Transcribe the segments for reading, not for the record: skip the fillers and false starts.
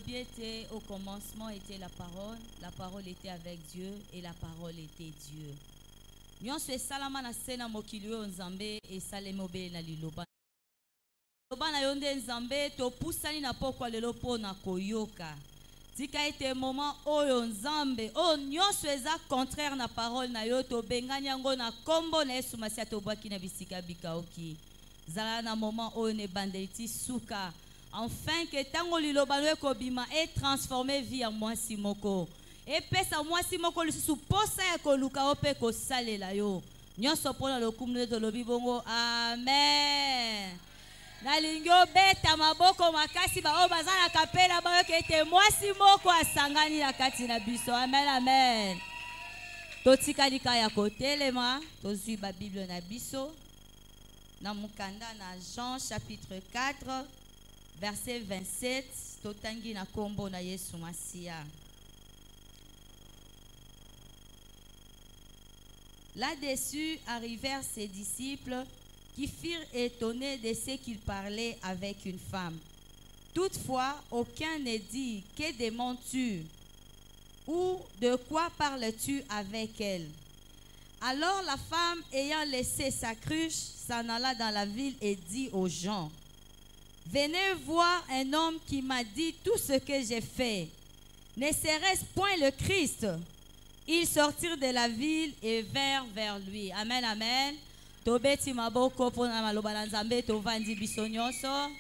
depuis était, au commencement était la parole était avec Dieu et la parole était Dieu. Nyonso esalama na sena mokili oyo Nzambe esalemi obele na liloba. Liloba na yo nde Nzambe topusani na pokwa lelo mpo na koyoka. Tika ete moment oyo Nzambe oyo nyonso eza contraire na parole na yo tobengani yango na kombo na Yesu Masiya tobwaki na bisika bikaoki. Zala na moment oyo ne bandeli suka. Enfin que tango liloba no ekobima et transformer vie en mwasi moko. Et pesa mwasi moko lisusu posa ya koluka ope kosalela yo. Nyonso pona lokumu neto lobi bongo. Amen. Nalingi obeta maboko makasi ba o baza na kapela ba yoke ete mwasi moko asangani na kati na biso. Amen, amen. Totika lika ya kotelema, tozwi ba Bible na biso. Na mukanda na Jean chapitre 4 verset 27, totangi na kombo na Yesu Masiya. Là-dessus arrivèrent ses disciples qui firent étonnés de ce qu'il parlait avec une femme. Toutefois, aucun ne dit « Que demandes-tu » ou « De quoi parles-tu avec elle ?» Alors la femme, ayant laissé sa cruche, s'en alla dans la ville et dit aux gens « Venez voir un homme qui m'a dit tout ce que j'ai fait. Ne serait-ce point le Christ ?» Ils sortirent de la ville et vinrent vers lui. Amen, amen. Tobeti maboko pona maloba na Nzambe tovandi biso nyonso.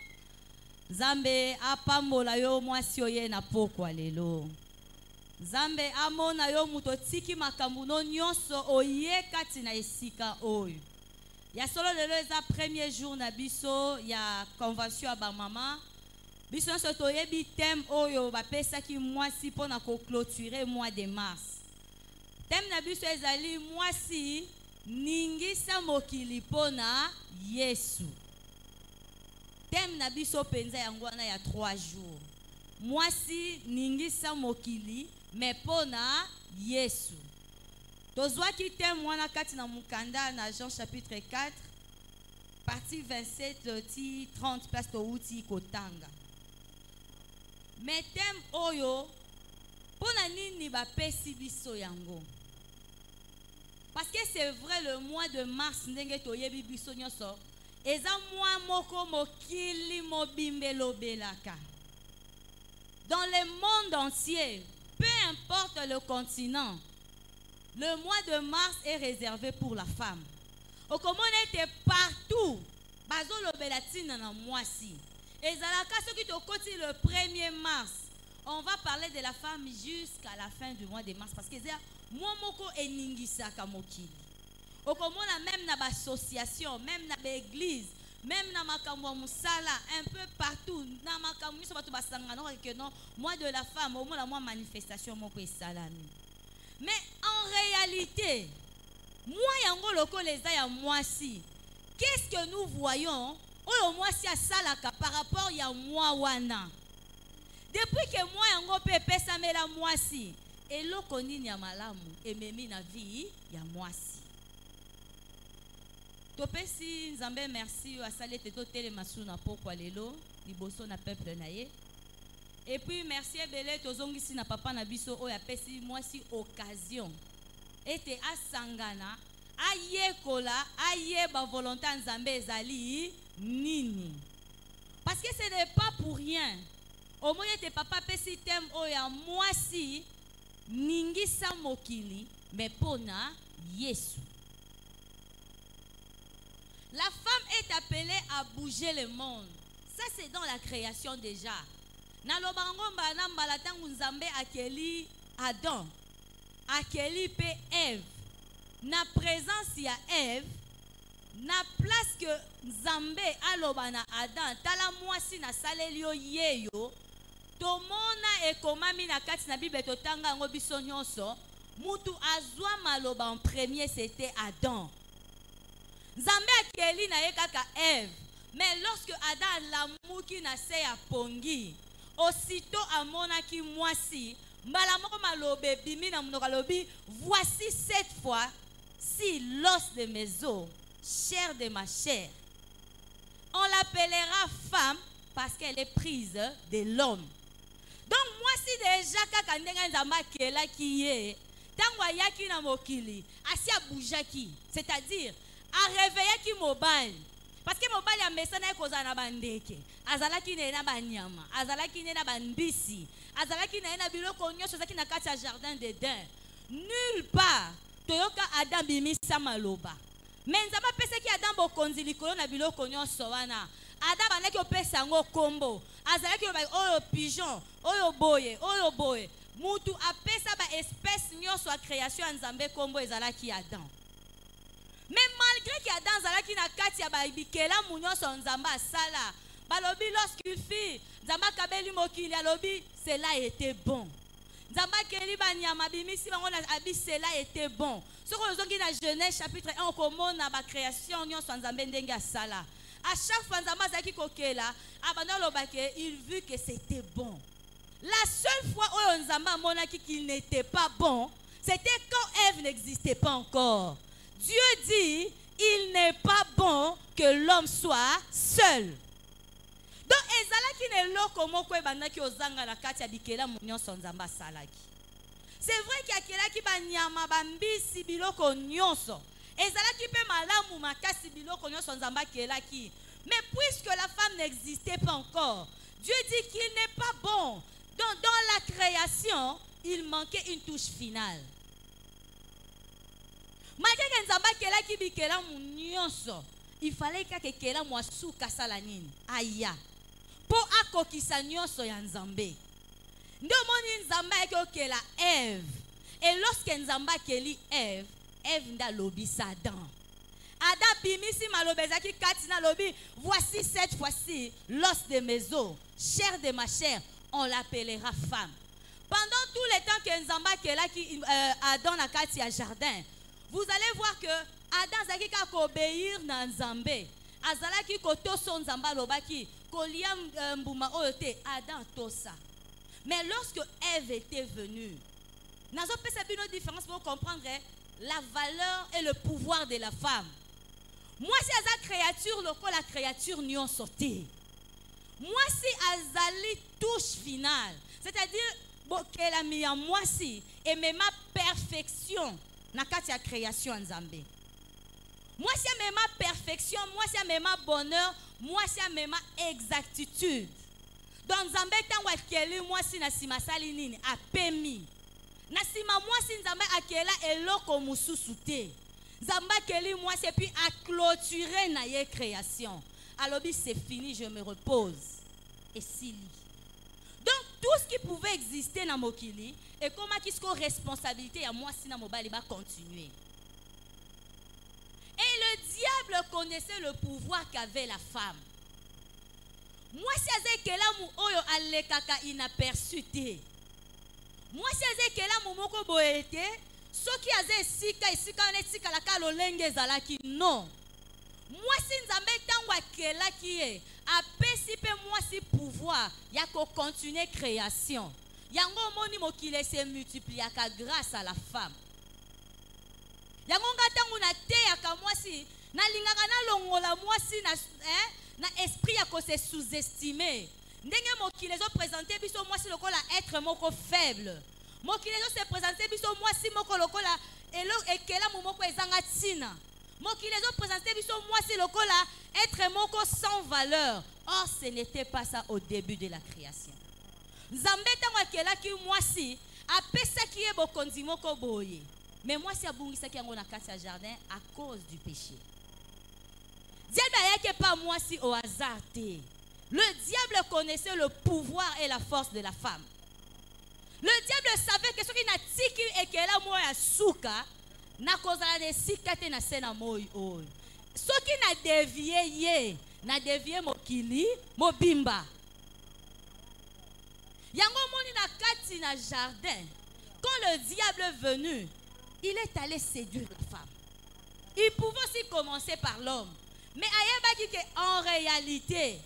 Nzambe apambola yo mwasi oye na pokwa lelo. Nzambe amona yo muto tiki makambo no nyonso oye kati na esika oyo. Ya solo lelo eza premier jour na biso ya convention ba mama. Biso nyonso toyebi thème oyo bapesaki mwasi pona ko clôturer mois de mars. Thème na biso ezali mwasi ningisa mokili pona Yesu. Thème na biso penza yango wana ya 3 jours. Mwasi ningisa mokili me pona Yesu. Tozwaki thème wana kati na mukanda na Jean chapitre 4 partie 27 ti 30 place to uti kotanga. Mais thème oyo pona nini bapesi biso yango? Parce que c'est vrai le mois de mars ndenge toyebi biso nyonso eza mois moko mokili mobimbelo belaka. Dans le monde entier, peu importe le continent, le mois de mars est réservé pour la femme. Au Komona était partout, bazo lobela tina na mwasi. Ezalaka soki tokoti le 1er mars, on va parler de la femme jusqu'à la fin du mois de mars parce que c'est moi moko eningisaka mokili. Okomona même na association, même na église, même na makambo musala, un peu partout na makambo so bato basangana que non, mois de la femme, au moins la mois manifestation moko esalami. Mais en réalité, moi yango loko les ya mwasi. Qu'est-ce que nous voyons? Oyo mwasi asalaka par rapport ya moi wana. Depuis que moi yango pe pesa mela mwasi, eloko nini ya malamu ememi na vie ya mwasi. Topesi Nzambe merci asali teto tele masuna pokwa lelo liboso na peuple na ye. Et puis merci ebele tozongisi na papa na biso oyo apesi mwasi occasion ete asangana ayekola ayeba volonté Nzambe ezali nini. Parce que ce n'est pas pour rien. Au moins te papa pesi thème oya mwasi ningisa mokili mais pona Yesu. La femme est appelée à bouger le monde. Ça c'est dans la création déjà. Na lobango mbana mbalatangu Nzambe akeli Adam, akeli pe Ève. Na présence ya Ève, na place que Nzambe alobana Adam, tala mwasi na saleli yo yeyo. Tomona ekomami na kati na Bible totanga ngo biso nyonso, mutu azwa maloba en premier c'était Adam. Nzambe akeli na ye kaka Ève, mais lorsque Adam lamuki na se ya pongi, aussitôt amonaki mwasi, mbala moko malobe bimi na munoko lobi, voici cette fois si l'os de mes os, chair de ma chair. On l'appellera femme parce qu'elle est prise de l'homme. Donc déjà kaka ndenge nzamba kela kiye tango ayaki na mokili asi aboujaki, c'est-à-dire a réveillé ki mobile parce que mobile ya mesana ekozala na bandeke azalaki na banyama azalaki na bandisi azalaki na biloko nyonso azalaki na kati ya jardin d'Eden. Nulle part toyoka Adam bimisa maloba mais nzamba pesaki Adam bokonzi likolo na biloko nyonso wana. Adam bandaki opesa yango kombo azalaki oyo pigeon oyo boye mutu apesa ba espèce nyonso a création ya nzambe kombo ezalaki Adam. Mais malgré que Adam zalaki na kati ya bikela mu nyonso nzamba asala balobi lorsqu'il fit nzamba kabeli mokili alobi cela était bon. Nzamba keli banyama bimisi bango na abi cela était bon. Soko ozongi na Genèse chapitre 1 okomona ba création nyonso nzambe ndenge asala. À chaque fois nzamba zaki kokela abanda lobake il vit que c'était bon. La seule fois où nzamba monaki qu'il n'était pas bon, c'était quand Ève n'existait pas encore. Dieu dit, il n'est pas bon que l'homme soit seul. Donc, ezalaki ne loko moko ebandaki ozanga na kati ya bikela nyonso nzamba salaki. C'est vrai qu'il y a kelaki banyama bambisi biloko nyonso. Ezalaki pe malamu makasi biloko nyonso nzamba kelaki. Mais puisque la femme n'existait pas encore, Dieu dit qu'il n'est pas bon. Donc, dans la création, il manquait une touche finale. Malgré que nzamba kelaki bikela nyonso, il fallait que kela mwasuka sala nini aya po akokisa nyonso ya nzambe. Ndio moni nzamba ekokela Ève. Et lorsque nzamba keli Ève, Ève nda lobisa Adam. Adam bimisi malobezaki katina lobi, voici cette fois-ci l'os de mes os, chair de ma chair, on l'appellera femme. Pendant tout le temps que nzamba kelaki Adam na kati ya jardin, vous allez voir que Adam zaki ka obéir na nzambe. Azalaki kotoso nzamba lobaki kolia mbuma oyote Adam tosa. Mais lorsque Ève était venue, nazo pesa bino différence pour comprendre la valeur et le pouvoir de la femme. Moi si aza créature loko la créature nyon sauté. Moi si azali touche finale, c'est-à-dire bokela mi ya moi si et même ma perfection na kati ya création nzambe. Moi si même ma perfection, moi si même ma bonheur, moi si même ma exactitude. Donc nzambe tango akeli moi si na sima sali nini apemi. Na sima moi si nzambe akela eloko mususu te. Nzambe akeli moi si puis a clôturer na ye création. Alobi c'est fini, je me repose. Et sili. Donc tout ce qui pouvait exister dans mokili et comment qu'est-ce qu'on responsabilité à moi si na mobali va continuer. Et le diable connaissait le pouvoir qu'avait la femme. Moi si azé kela mu oyo alekaka inaperçu te. Moi si azé kela mu moko boete, soki azé esika on esika la ka lolenge zalaki non. Moi si nzambe tango akelaki ye, apesi pe moi si pouvoir ya ko continuer création. Yango moni mokile se multiplier grâce à la femme. Yango ngatango na te ya moi si na lingaka na longola moi si na esprit ya ko se sous-estimer. Ndenge mokile zo présenter biso moi si lokola être moko faible. Mokile zo se présenter biso moi si moko lokola elo ekela moko ezanga tina. Mokile zo présenter biso moi si lokola être moko sans valeur. Or ce n'était pas ça au début de la création. Nzambe tango akela ki moi si apesa ki e bokonzi moko boye. Mais moi si abungisa ki yango na kati ya jardin à cause du péché. Diable ayake pas moi si au hasard te. Le diable connaissait le pouvoir et la force de la femme. Le diable savait que ce qui n'a tiki et qu'elle a moi à souka na kozala de sikate na sena moi oi. Ce qui n'a dévié ye na dévié mokili mobimba. Yango moni na kati na jardin. Quand le diable est venu, il est allé séduire la femme. Il pouvait aussi commencer par l'homme. Mais ayeba ki en réalité,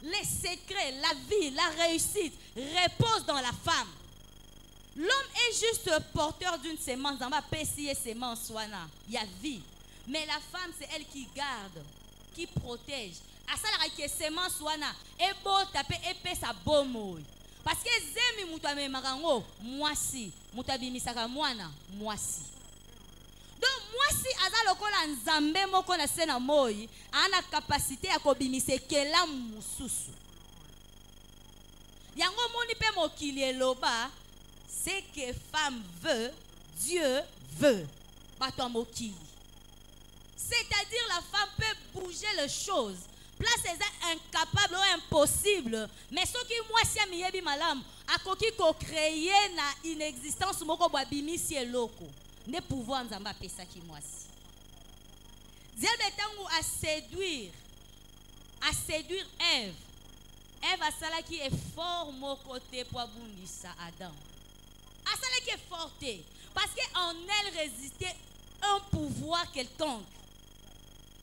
les secrets, la vie, la réussite reposent dans la femme. L'homme est juste porteur d'une sémence. On va pécier sémence, il y a vie. Mais la femme, c'est elle qui garde, qui protège. À ça, la sémence, et beau taper épais sa bomoy. Parce que zemi mutu amemakango mwasi, mutu abimisaka mwana mwasi. Donc mwasi aza lokola nzambe moko na sena moi, ana capacité ya kobimise kela mususu. Yango moni pe mokili eloba, c'est que femme veut, Dieu veut. Bato mokili. C'est-à-dire la femme peut bouger les choses. Place est incapable ou impossible. Mais ce qui moi si amiyebi malam, akoki ko créer na inexistence moko babimisi eloko. Ne pouvoir nzamba pesa ki moi si. Dieu betangu à séduire Ève. Ève a sala qui est fort mon côté pour abundisa Adam. A sala qui est forte parce qu'en elle résistait un pouvoir quelconque.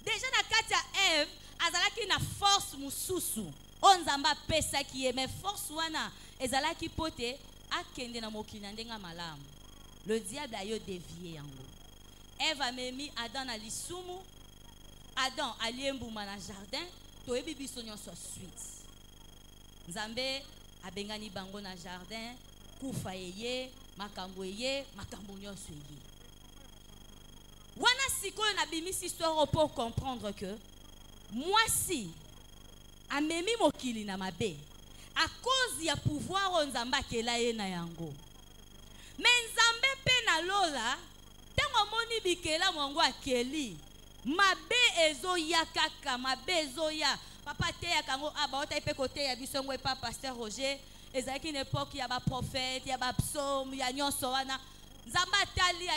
Déjà na kati ya Ève azalaki na force mususu onzamba pesa ki mais force wana ezalaki pote akende na mokili na ndenga malamu. Le diable a yo dévié yango. Ève a memi Adam na lisumu. Adam aliembuma na jardin toyebi biso nyonso suite. Nzambe abengani bango na jardin kufa yeye makambo yeye makambo nyonso yeye. Wana sikoyo na bimisi histoire pour comprendre que moi si amemi mokili na mabe à cause ya pouvoir onzamba kela ye na yango. Mais nzambe pe na lola tango moni bikela mwango akeli mabe ezo ya kaka mabe ezo ya papa te ya kango abaota ipe kote ya bisongo epa pasteur Roger ezaki une époque ya ba prophète ya ba psaume ya nyonso wana nzamba atali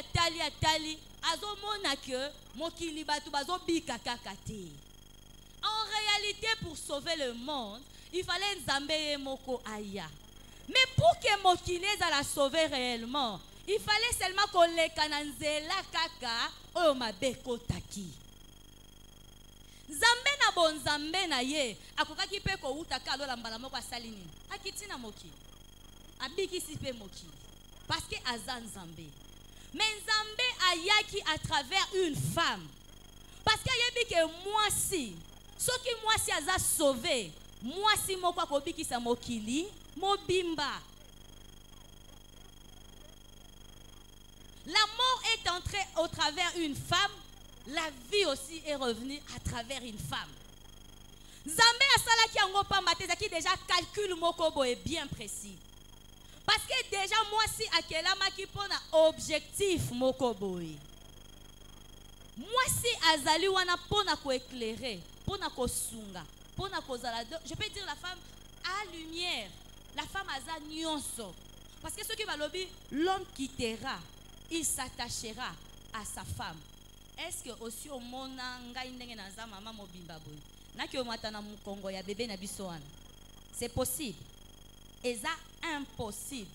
azomona que mokili batu bazobika kaka te. En réalité pour sauver le monde il fallait nzambe moko aya. Mais pour que mokili la sauver réellement il fallait seulement qu'on le kananzela kaka oyo mabeko taki. Nzambe na bon nzambe na ye akokaki pe ko utaka alola mbala moko asali nini akitina mokili abikisi pe mokili parce que aza nzambe. Mais nzambe ayaki à travers une femme parce que yebi que moi si soki moi si aza sauvé moi si moko akobikisa mokili mobimba. La mort est entrée au travers une femme, la vie aussi est revenue à travers une femme. Nzambe asala ki yango pamba te zaki déjà calcul moko boye bien précis. Parce que déjà moi si akela maki pona objectif moko boye. Moi si azali wana pona ko éclairer, pona ko sunga, pona ko zala, je peux dire la femme à lumière, la femme aza nyonso. Parce que ce qui va lobby, l'homme quittera, il s'attachera à sa femme. Est-ce que aussi au monde ngai ndenge na za mama mobimba boy na ki o matana mu Congo ya bébé na biso wana c'est possible et ça impossible.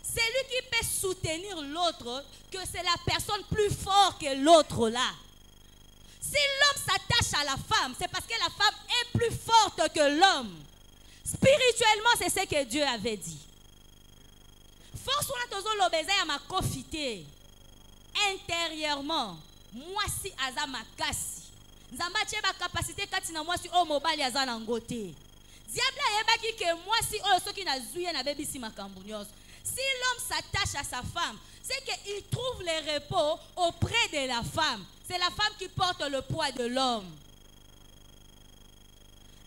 C'est lui qui peut soutenir l'autre que c'est la personne plus forte que l'autre là. Si l'homme s'attache à la femme c'est parce que la femme est plus forte que l'homme. Spirituellement c'est ce que Dieu avait dit. Force wana tozo lobeza ya makofite intérieurement moi si aza makasi nzamba tie ba capacité kati na moi si o mobali aza na ngote diable ayebaki ke moi si o soki na zuye na bebisi makambo nyonso. Si l'homme s'attache à sa femme c'est qu'il trouve le repos auprès de la femme. C'est la femme qui porte le poids de l'homme.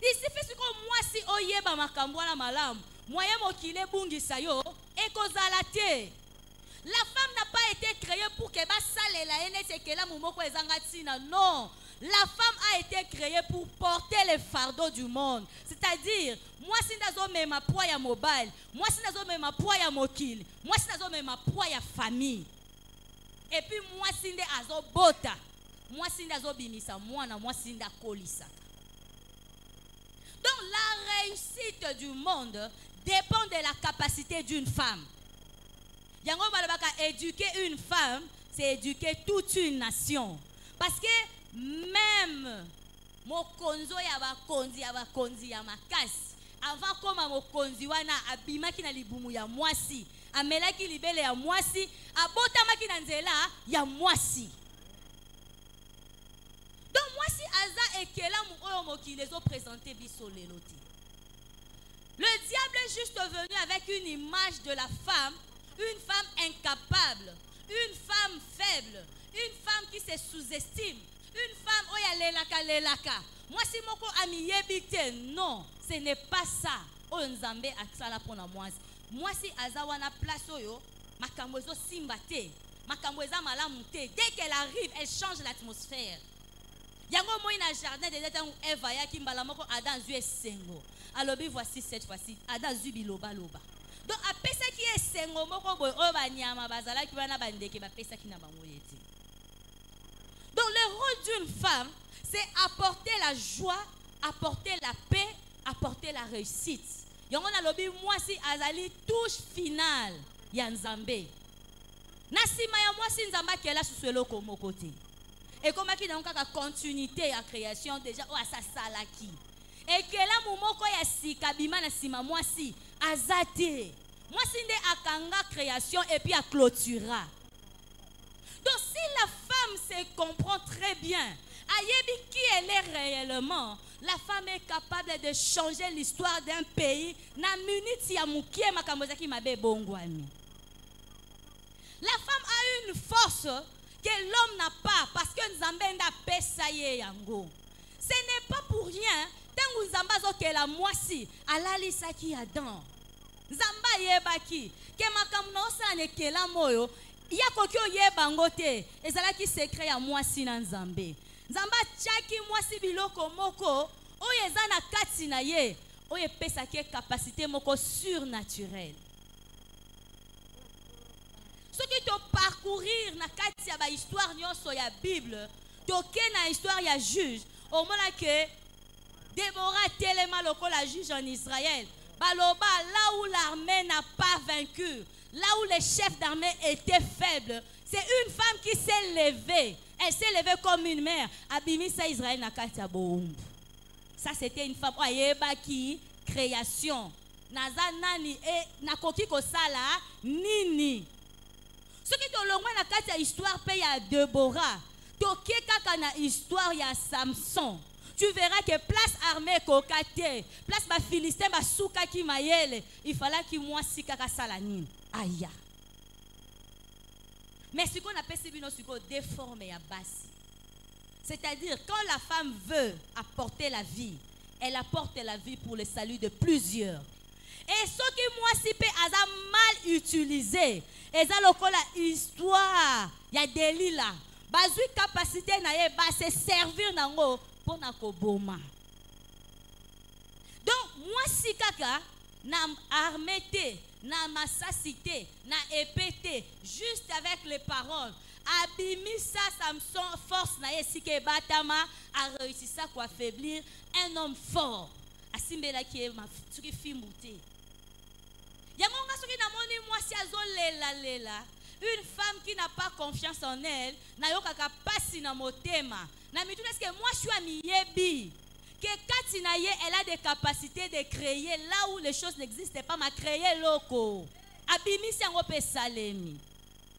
Ici fait ce que moi si oyeba makambo na malam moyen mokile bungisa yo ekozala te. La femme n'a pas été créée pour que non. La femme a été créée pour porter les fardeaux du monde. C'est-à-dire, moi si nazo ma poids ya mobile, moi si nazo ma poids ya mokil, moi si nazo ma poids ya famille. Et puis moi si nde azo bota, moi si nazo bimisa mwana, moi si nda kolisa. Donc la réussite du monde dépend de la capacité d'une femme. Yango balobaka éduquer une femme, c'est éduquer toute une nation. Parce que même mokonzo ya bakonzi ya makasi, avant koma mokonzi wana abimaki na libumu ya mwasi, amelaki libele ya mwasi, abotamaki na nzela ya mwasi. Donc mwasi aza ekela mu oyo mokili zo présenter biso lelo te. Le diable est juste venu avec une image de la femme, une femme incapable, une femme faible, une femme qui se sous-estime, une femme oya lelaka. Moi si moko amiyebite, non, ce n'est pas ça. Oyo nzambe atsala pona mwasi. Mwasi azawana place oyo, makambo ezo simba te, makambo eza malamu te. Dès qu'elle arrive, elle change l'atmosphère. Yango moi na jardin de Eden où Eva ya kimbala moko Adam zue sengo. Alobi voici cette fois-ci Adam zue biloba loba. Donc apesa ki esengo moko boy o ba nyama bazala ki bana bandeke ba pesa ki na bango yeti. Donc le rôle d'une femme, c'est apporter la joie, apporter la paix, apporter la réussite. Yango na lobi moi si azali touche finale ya Nzambe. Na sima ya moi si Nzamba kela susuelo komo kote. Et comme il y a une continuité à la création, déjà, oh, ça salaki. Et que là, moumoko ya si kabima na sima moi si azate. Moi si nde akanga création et puis à clôtura. Donc si la femme se comprend très bien, ayebi qui elle est réellement, la femme est capable de changer l'histoire d'un pays. Na minute ya mukie makamboza ki mabe bongwami. La femme a une force que l'homme n'a pas, parce que Nzambe nda pesa ye yango. Ce n'est pas pour rien. Tant Nzamba zo ke la mwasi alali saki Adam. Nzamba yebaki ke makambo na osa ne ke la moyo ya koki oyeba ngote ezalaki secret ya mwasi na Nzambe. Nzamba tchaki mwasi biloko moko oyo eza na kati na ye oyo pesa ke capacité moko surnaturelle. Ce qui te parcourir na kati ya ba histoire nyonso ya Bible, toke na histoire ya juge, au moment que Déborah telema loko la juge en Israël, baloba là où l'armée n'a pas vaincu, là où les chefs d'armée étaient faibles, c'est une femme qui s'est levée. Elle s'est levée comme une mère. Abimisa Israël na kati ya boumbu. Ça c'était une femme oyeba ki création. Naza nani e nakoki kosala nini. Ce qui te longwa na kati ya histoire pe ya Déborah, toke kaka na histoire ya Samson. Tu verras que place armée kokate, place ba Philistin ba souka ki mayele, il fallait que moi si kaka salanine. Aya. Mais ce qu'on appelle sibino suko déformé ya basi. C'est-à-dire quand la femme veut apporter la vie, elle apporte la vie pour le salut de plusieurs. Et ce qui moi si pe aza mal utilisé, eza lokola histoire ya Delila. Bazui capacité na ye ba se servir nango pour na koboma. Donc moi si kaka na armete, na massacité, na épété, juste avec les paroles. Abimisa Samson force na ye si ke batama a réussi ça quoi affaiblir un homme fort. Asimbela ki ma tuki fimouté. Yamonga soki na moni mwasi azo lela une femme qui n'a pas confiance en elle na yokaka pasi na motema na mituna est-ce que moi je suis amiyebi que kati na ye elle a des capacités de créer là où les choses n'existent pas ma créer loko abimisi yango pe salemi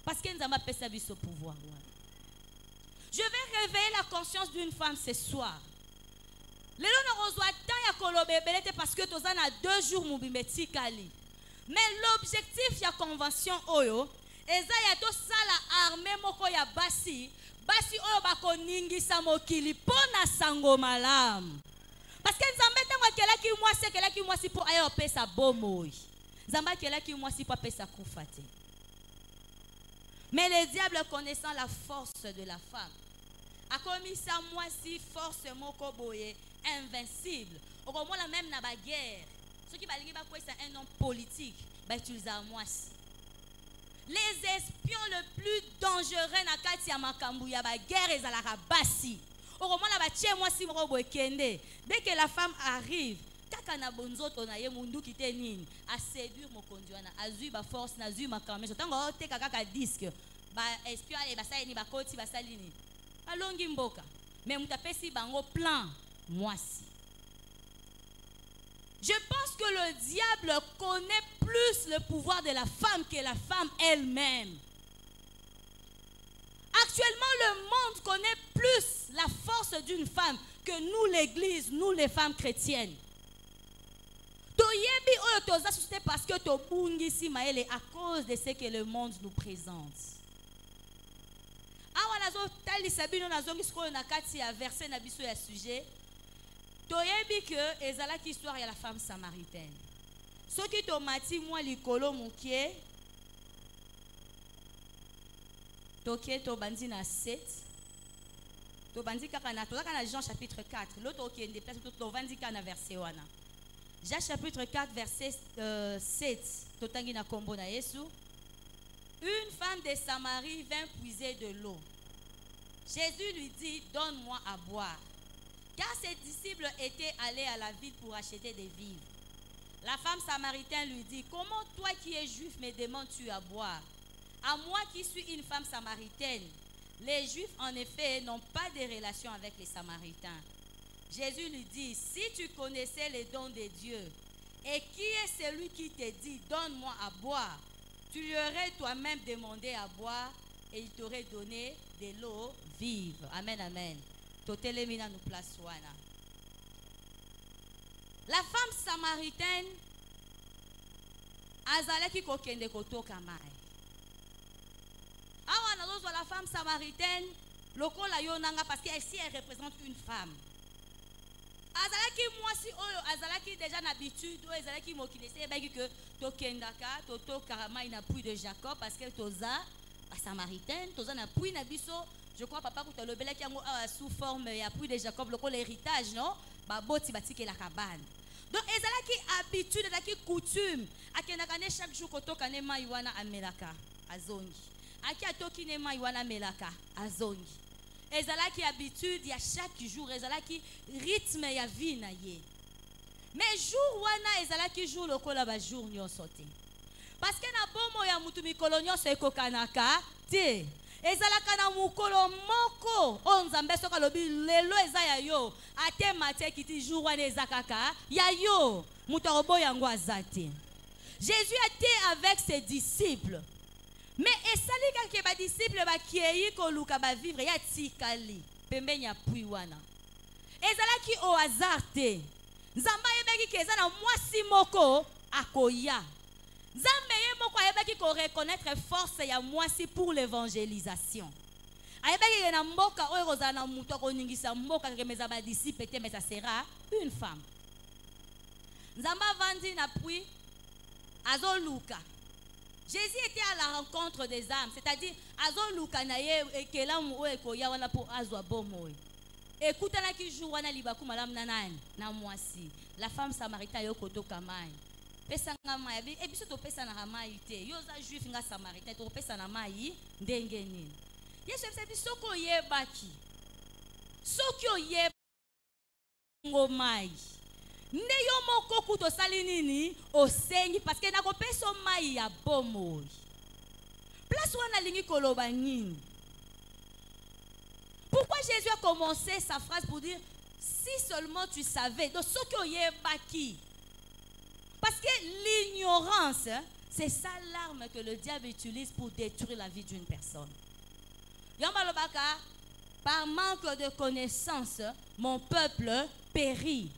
parce que nzamba pesa biso pouvoir. Je vais réveiller la conscience d'une femme ce soir. Lelo na rozwa tan ya kolobebelete parce que tozana 2 jours mubimeti kali. Mais l'objectif ya convention oyo eza ya to sala armée moko ya basi oyo bako ningisa mokili pona sango malamu. Parce que nzambe tango akelaki mwasi po ayo pesa bomoi. Nzambe akelaki mwasi po pesa kufate. Mais le diable connaissant la force de la femme a commis ça mwasi force moko boye invincible. Okomona même na ba guerre. Ceux qui balingi ba kwesa un homme politique, ba utiliser mwasi. Les espions le plus dangereux na kati ya makambu ya ba guerre ezalaka basi. Okomona ba tie mwasi moko boye kende. Dès que la femme arrive, kaka na bonzoto na ye mundu kite nini, a séduire mokonzi wana, azui ba force na azui makambo. Tango te kaka disque, ba espion ale basali ni ba koti basali ni. Alongi mboka. Mais mutapesi bango plan mwasi. Je pense que le diable connaît plus le pouvoir de la femme que la femme elle-même. Actuellement, le monde connaît plus la force d'une femme que nous, l'Église, nous les femmes chrétiennes. Toye parce que à cause de ce que le monde nous présente. Verset na biso ya sujet. Toyebi que ezalaki histoire ya la femme samaritaine. Soki tomati moi likolo mukie. Toke to bandi na 7. To bandi kaka na Jean chapitre 4. L'autre okende place to bandi kana verset wana. Jean chapitre 4 verset 7. Totangi na kombo na Yesu. Une femme de Samarie vint puiser de l'eau. Jésus lui dit, donne-moi à boire. Car ses disciples étaient allés à la ville pour acheter des vivres. La femme samaritaine lui dit, comment toi qui es juif me demandes-tu à boire? À moi qui suis une femme samaritaine. Les juifs en effet n'ont pas de relation avec les samaritains. Jésus lui dit, si tu connaissais les dons de Dieu, et qui est celui qui te dit, donne-moi à boire, tu lui aurais toi-même demandé à boire et il t'aurait donné de l'eau vive. Amen, amen. Totelemina nous place wana. La femme samaritaine azalaki kokende kotoka mai. Awa nazo la femme samaritaine lokola yonanga parce qu'elle elle représente une femme. Azalaki mwasi oyo azalaki déjà l'habitude oyo azalaki mokili sebaki que tokendaka totoka mai na puits de Jacob parce que toza a samaritaine toza na puits na biso. Je crois papa que le belaki yango sous forme ya puits de Jacob lokola héritage non ba boti batike la cabane. Donc ezalaki habitude ezalaki coutume akendaka ne chaque jour kotoka ne mai wana amelaka azongi. Aki atoki ne mai wana melaka azongi. Ezalaki habitude ya chaque jour, ezalaki rythme ya vie na ye. Mais jour wana ezalaki jour lokola ba jour nyonso te. Parce que na bomo ya mutu mikolo nyonso ekokanaka te. Ezalaka na mukolo moko o Nzambe soka lobi lelo eza ya yo ate mate kiti jour wana ezakaka ya yo mutu obo yango azate. Jésus était avec ses disciples. Mais esali ka ba disciple ba kiei ko luka ba vivre ya tikali pembeni ya pui wana. Ezalaki au hasard te. Nzamba yebeki keza na mwasi moko akoya. Nzambe ye moko ayebeki ko reconnaître force ya mwasi pour l'évangélisation. Ayebeki na mboka oyo kozala na mutu akoningisa mboka kemeza ba disciple te mais ça sera une femme. Nzamba vandi na pui azoluka. Jésus était à la rencontre des âmes, c'est-à-dire azoluka na ye ekelamu o ekoya wana pour azwa bomo. Écoute na ki jour wana libaku malam na nani na mwasi. La femme samaritaine yo kotoka mai. Pesa nga mai e biso to pesa na mai te. Yo za juif nga samaritain to pesa na mai ndenge nini. Yesu se dit soko yebaki. Soko yeba ngomai. Ne yo moko kuto sali nini osengi parce que nako peso mai ya bomo. Place wana lingi koloba nini. Pourquoi Jésus a commencé sa phrase pour dire si seulement tu savais. Donc ce que yebaki. Parce que l'ignorance, c'est ça l'arme que le diable utilise pour détruire la vie d'une personne. Yamalobaka, par manque de connaissance, mon peuple périt.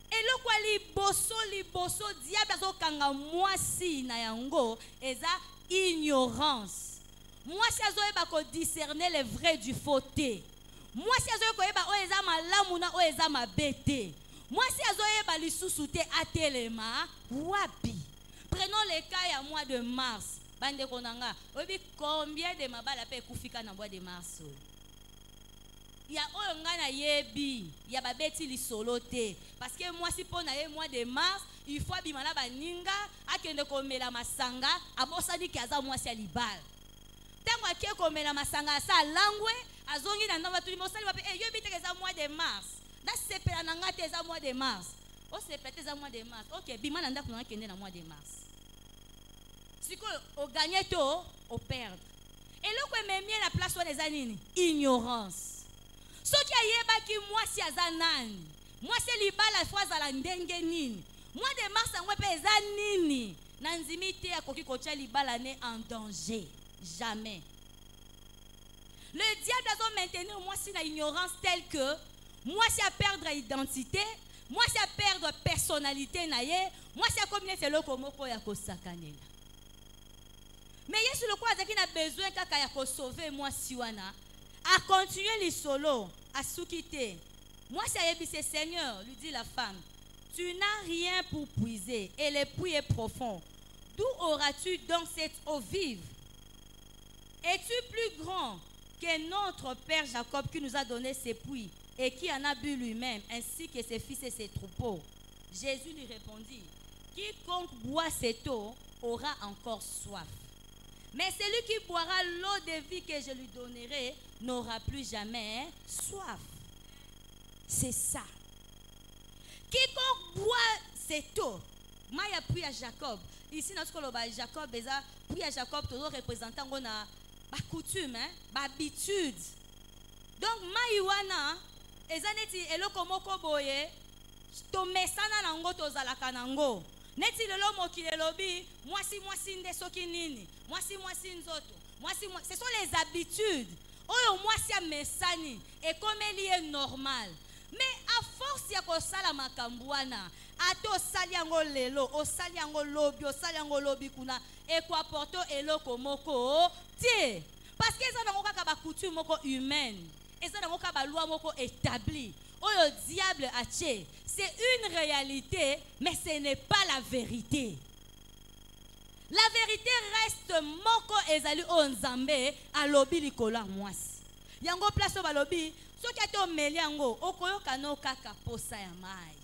Et le quoi liboso diable azo kanga mwasi na yango eza ignorance. Mwasi azo eba ko discerner le vrai du faux te. Mwasi azo ko eba o eza malamu na o eza mabete. Mwasi azo eba lisusu te atelema wapi. Prenons le cas ya mois de mars. Bande konanga, obi combien de mabala pe kufika na mois de mars. Ya oyo ngana yebi ya babeti lisolo te parce que moi si pona ye mois de mars il faut bimala baninga akende komela masanga abosani ki aza mwasi ya libala tango akie komela masanga sa langwe azongi na ndamba tuli mosali bape yebi te eza mois de mars na sepela na ngate eza mois de mars o sepela eza mois de mars OK bimala ndako na kende na mois de mars siko o gagner to o perdre et le ko memie la place wana eza nini ignorance. Ce qui a yebaki mwasi azanani mwasi libala fwaza la ndenge nini mois de mars angwe pe eza nini na nzimi te akoki kotia libala ne en danger jamais. Le diable doit maintenir mwasi na ignorance telle que mwasi a perdre identité Moi, c'est perdre personnalité. Moi, c'est comme c'est le komoko ya kosakanela. Mais il y a le quoi qui a besoin de sauver moi siwana. À continuer les solos, à soukiter. Moi, c'est Seigneur, lui dit la femme. Tu n'as rien pour puiser et le puits est profond. D'où auras-tu donc cette eau vive? Es-tu plus grand que notre père Jacob qui nous a donné ses puits et qui en a bu lui-même, ainsi que ses fils et ses troupeaux? Jésus lui répondit, quiconque boit cette eau aura encore soif. Mais celui qui boira l'eau de vie que je lui donnerai n'aura plus jamais soif. C'est ça. Quiconque boit cette eau, Maya puis à Jacob. Ici, notre Jacob, puis à Jacob, toujours représentant la coutume, l'habitude. Donc, Maïwana, ezaneti eloko moko boye, to mesana nango to zalaka nango. Neti lelo mokile lobi, mwasi nde soki nini, mwasi nzoto, ce sont les habitudes. Oyo mwasi a mesani, et comme elle est normal. Mais à force ya kosala makambwana, ato saliango lelo, o saliango lobi kuna, et quoi porto eloko moko, tie. Parce que ça n'a pas coutume moko humaine, et ça n'a pas loi moko établie. Oyo diable a tché. C'est une réalité, mais ce n'est pas la vérité. La vérité reste moko ezali onzambe alobi likola mwasi. Yango place balobi, soki ato meliango okoyoka no kaka posa ya mai.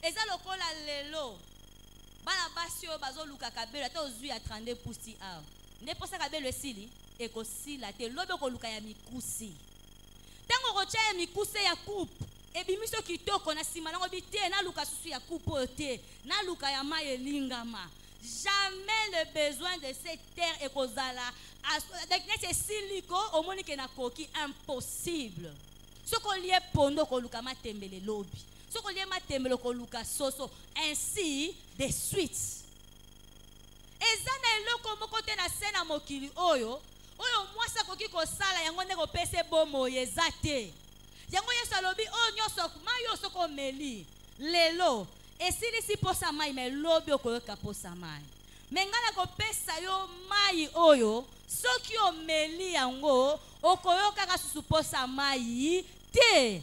Eza lokola lelo. Bana basio bazo luka kabelo ata ozui ya 32 pousi a. Ne posa kabelo esili ekosila te lobe ko luka ya mikusi. Tango rocha ya mikuse ya coupe ebimiso kitoko na sima nango bite na luka susu ya coupe te na luka ya mai elingama. Jamais le besoin de cette terre est kozala. C'est siliko au moni ke na koki impossible. Ce qu'on lié pondo ko luka matembele lobi. Ce qu'on lié matembele ko luka soso ainsi de suite. Ezana eloko moko te na sena mokili oyo. Oyo mwasa koki kosala yango ndeko pese bomo yezate. Yango yesu alobi o nyoso mayo soko meli lelo esili si posa mai me lobi okoyoka posa mai. Mengana ko pesa yo mai oyo soki o meli yango okoyoka ka susu posa mai te.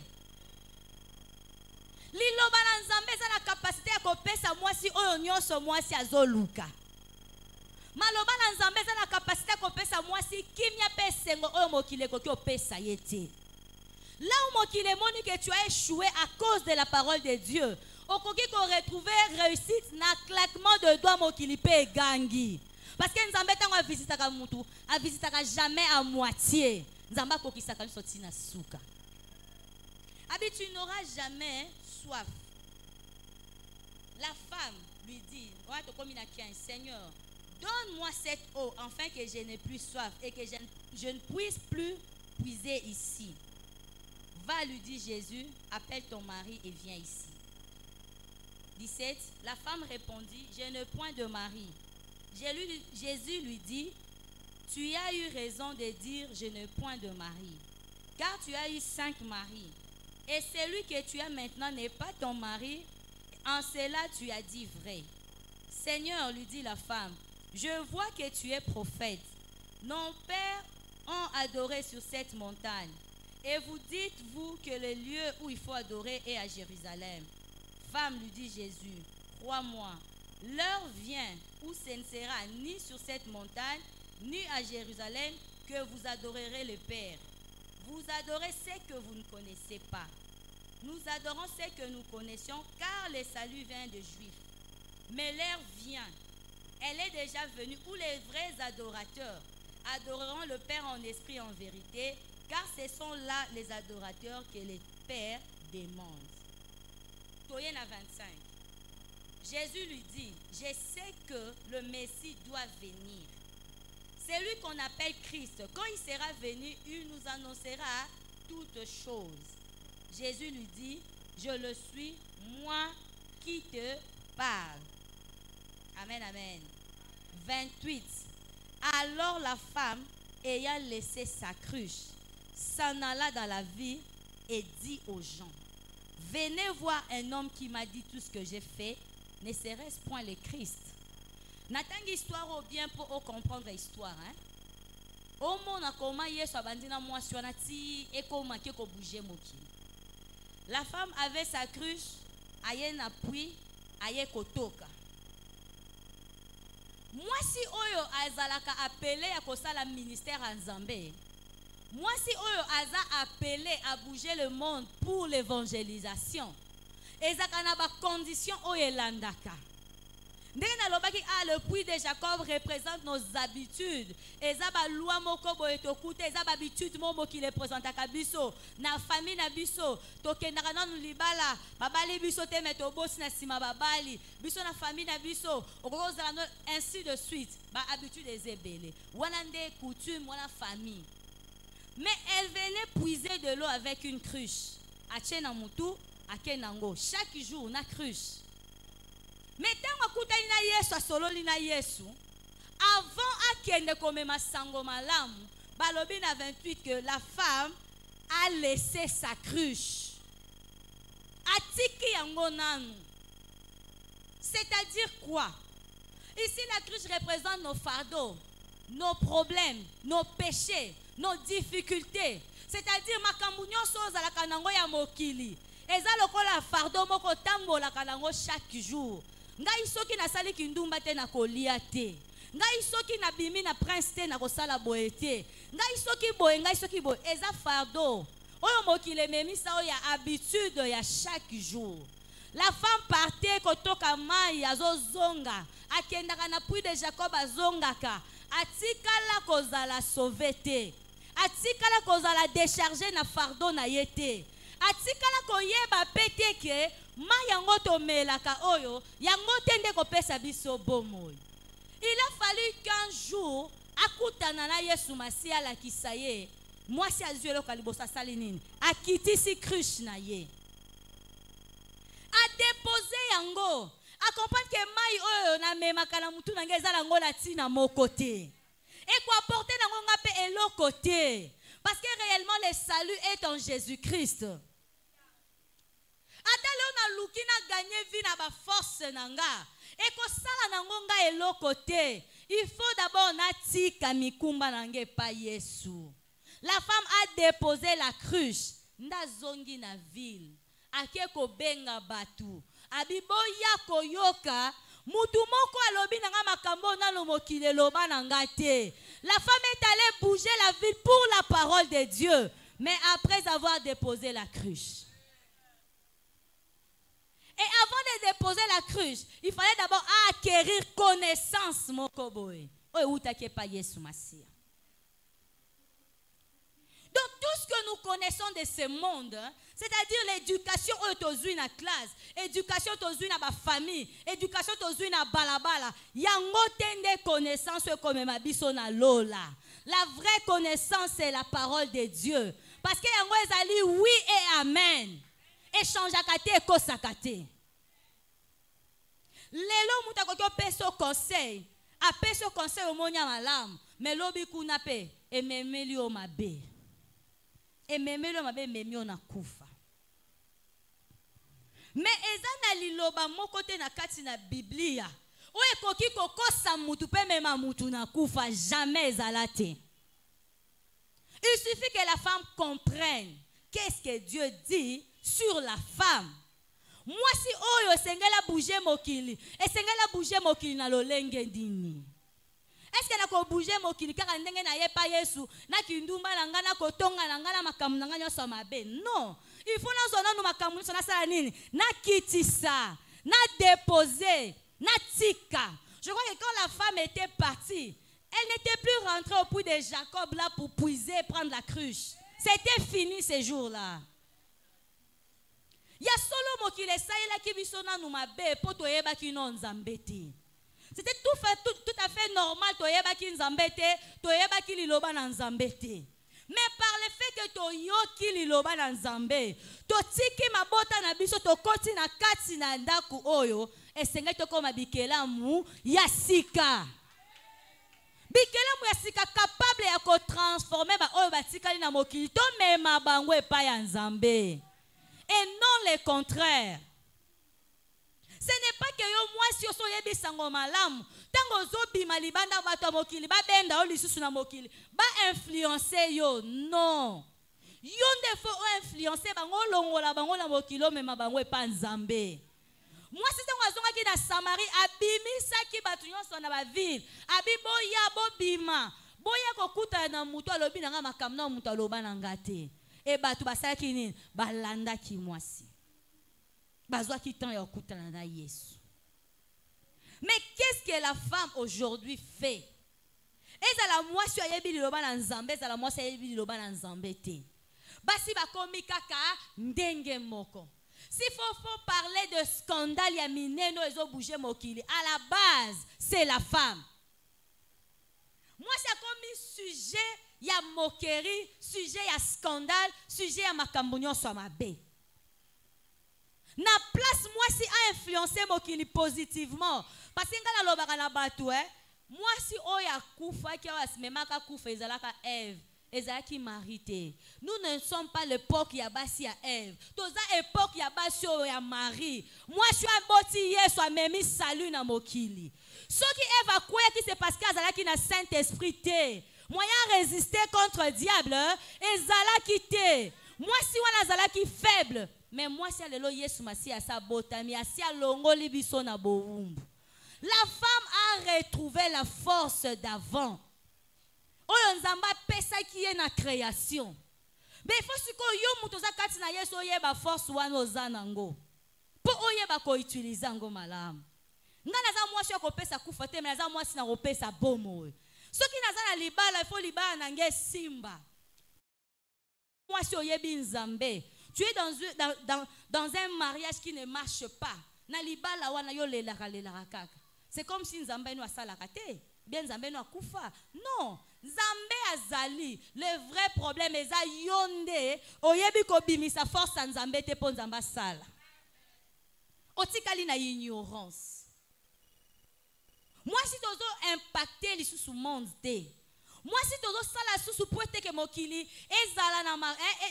Liloba na nzambe za na kapasite ya kopesa mwasi oyo nyoso mwasi azoluka. Maloba na nzambe za na kapasite ya kopesa mwasi kimia pe sengo oyo mokile koki opesa yete. Là où mokile moni que tu as échoué à cause de la parole de Dieu, okoki ko retrouver réussite na claquement de doigts mokili pe gangi. Parce que nzambe tango a visitaka mutu, a visitaka jamais à moitié. Nzamba kokisaka nso tina suka. Abi tu n'auras jamais soif. La femme lui dit, Seigneur, donne-moi cette eau afin que je n'ai plus soif et que je ne puisse plus puiser ici. Va, lui dit Jésus, appelle ton mari et viens ici. 17. La femme répondit, je n'ai point de mari. Jésus lui dit, tu as eu raison de dire, je n'ai point de mari, car tu as eu 5 maris. Et celui que tu as maintenant n'est pas ton mari. En cela tu as dit vrai. Seigneur, lui dit la femme, je vois que tu es prophète. Nos pères ont adoré sur cette montagne. Et vous dites-vous que le lieu où il faut adorer est à Jérusalem. Femme, lui dit Jésus, crois-moi, l'heure vient où ce ne sera ni sur cette montagne, ni à Jérusalem que vous adorerez le Père. Vous adorez ce que vous ne connaissez pas. Nous adorons ce que nous connaissions, car le salut vient des Juifs. Mais l'heure vient, elle est déjà venue, où les vrais adorateurs adoreront le Père en esprit et en vérité, car ce sont là les adorateurs que le Père demande. Toyen à 25. Jésus lui dit, je sais que le Messie doit venir. C'est lui qu'on appelle Christ. Quand il sera venu, il nous annoncera toutes choses. Jésus lui dit, je le suis, moi qui te parle. Amen, amen. 28. Alors la femme, ayant laissé sa cruche, s'en alla dans la ville et dit aux gens, venez voir un homme qui m'a dit tout ce que j'ai fait, ne serait-ce point le Christ? N'attendez histoire ou bien pour comprendre l'histoire. Hein? Au monde, comment Yesu abandina moi sur nati et comment qui bouger moki. La femme avait sa cruche, aye na puis, aye kotoka. Moi si oyo azalaka appelé à kosala ministère en Zambé. Moi si oyo aza appelé à bouger le monde pour l'évangélisation. Ezaka na ba condition oyo landaka. Le puits de Jacob représente nos habitudes. Ezaba loi moko boye tokute, ezaba habitude momo qui représente akabiso na famille na biso. Tokendaka na libala, babali biso te meto bosi na sima babali, biso na famille na biso, okozala ainsi de suite. Ba habitude ezebele. Wana nde coutume, wana famille. Mais elle venait puiser de l'eau avec une cruche. Ache na mutu, ake nango. Chaque jour na cruche. Mais tant que na Yesu asololi na Yesu, avant akende komema sango malamu, balobi na 28 que la femme a laissé sa cruche. Atiki yango nanu. C'est-à-dire quoi? Ici la cruche représente nos fardeaux, nos problèmes, nos péchés, nos difficultés. C'est-à-dire makambu nyonso ozalaka nango ya mokili. Eza lokola fardeau moko tambolaka nango chaque jour. Ngai soki na sali kindumba te na kolia te. Ngai soki na bimi na prince te na kosala boye te. Ngai soki boye, ngai soki boye. Eza fardeau. Oyo mokile memisa oyo ya habitude ya chaque jour. La femme partait kotoka mai azozonga. Akendaka na puits de Jacob azongaka. Atikala kozala sauvé te. Atikala kozala déchargé na fardeau na yete. Atikala koyeba pete ke ma yango to melaka oyo yango tende kopesa biso bomoy. Il a fallu qu'un jour akutana na Yesu Masia la kisaye mwasi azuelo kalibosa salinini akitisi cruche na ye a déposé yango a comprendre que mai oyo na memaka na mutu na ngeza lango la tina moko te et ko apporter nango ngape eloko te parce que réellement le salut est en Jésus-Christ. Atale on a lukina gagné vie na ba force nanga et ko sala nango nga eloko te. Il faut d'abord natika mikumba nange pa Yesu. La femme a déposé la cruche ndazongi na ville ake ko benga batu abiboya koyoka mutu moko alobi nanga makambo nalo mokile loba nanga te. La femme est allée bouger la ville pour la parole de Dieu, mais après avoir déposé la cruche. Et avant de déposer la cruche, il fallait d'abord acquérir connaissance mokoboe. Donc tout ce que nous connaissons de ce monde, c'est-à-dire l'éducation autour na classe, éducation autour na ba famille, éducation autour na balabala, yango tende connaissance comme ma biso na lola. La vraie connaissance c'est la parole de Dieu. Parce que yango ezali oui et amen. Échange akate ko sakate. Lelo mutakoko peso conseil, a peso conseil au monya malam, mais lobi kuna pe ememeli o mabe. Ememeli o mabe memio na kufa. Mais ezana liloba moko te na kati na Biblia. O ekoki kokosa mutu pe mema mutu na kufa jamais ezalate. Il suffit que la femme comprenne qu'est-ce que Dieu dit sur la femme. Moi si oyo sengela bouger mokili, esengela bouger mokili na lolenge ndini. Est-ce que na ko bouger mokili kaka ndenge na ye pa Yesu, na kindumba na ngana kotonga na ngana makamu na nganya so mabe. Non, il faut na zona no makamu so na sala nini, na kitisa, na déposer, na tika. Je crois que quand la femme était partie, elle n'était plus rentrée au puits de Jacob là pour puiser, prendre la cruche. C'était fini ces jours-là. Ya solo mokile saïla ki bisona nou mabe po toyeba ki non nzambete. C'était tout à fait normal toyeba ki nzambete, toyeba ki liloba na nzambete. Mais par le fait que toyoki liloba na nzambe, totiki mabota na biso tokoti na kati na ndaku oyo, esenge tokoma bikelamu ya sika. Bikelamu ya sika capable ya ko transformer ba oyo batikali na mokili to mema bango epa ya nzambe. et non le contraire. Ce n'est pas que yo moi si oso yebi sango malamu tango zo bima libanda bato mokili ba benda o lisusu na mokili ba influencer yo non yo ndefo o influencer bango longola bango na mokilo mema bango epa nzambe. Moi si tango azonga ki na Samarie abimisa ki batu nyonso na ba ville abi boya bobima boya kokuta na mutu alobi na nga makamna mutu aloba na ngate e batu basalaki nini balanda ki mwasi. Mais qu'est-ce que la femme aujourd'hui fait? Eza la mwasi ayebi liloba na nzambe, eza la mwasi ayebi liloba na nzambe te. Basi bakomi kaka ndenge moko. S'il faut parler de scandale ya mineno ezo bouger mokili, à la base, c'est la femme. Moi c'est comme sujet ya moquerie, sujet ya scandale, sujet ya makambo nyonso mabe. Na place moi si a influencé mokili positivement parce que ngala lobaka na batu moi si oya kufa ki asimemaka kufa ezalaka Ève ezalaki Marie. Nous ne sommes pas l'époque ya basi ya Ève toza époque ya basi ya Marie. Moi si aboti Yesu amemi salut na mokili soki Ève akoya ki c'est parce que azalaki na Saint-Esprit te moyen résister contre diable ezalaki te. Moi si wana azalaki faible. Mais moi, si alelo Yesu masi a sa botami, si alongo libiso na boumbu. La femme a retrouvé la force d'avant. Oyo nzamba pesa ki ye na création. Mais il faut siko yo mutoza kati na Yesu oyeba force wana ozanango. Po oyeba ko utiliser ngo malamu. Ngana za mwasi ko pesa kufa te, mais za mwasi na ko pesa bomo. Soki naza na libala, il faut libala na nge simba. Mwasi oyebi nzambe. Tu es dans un mariage qui ne marche pas. C'est comme si Nzambe nous a salakate. Bien Nzambe nous a kufa. Non. Nzambe azali. Le vrai problème est ça yonde. Oyebi ko bimisa force Nzambe te pon Nzamba sala. Otikali na ignorance. Moi si tozo impacter les sous monde te. Moi si tozo sala susu poete ke mokili ezala na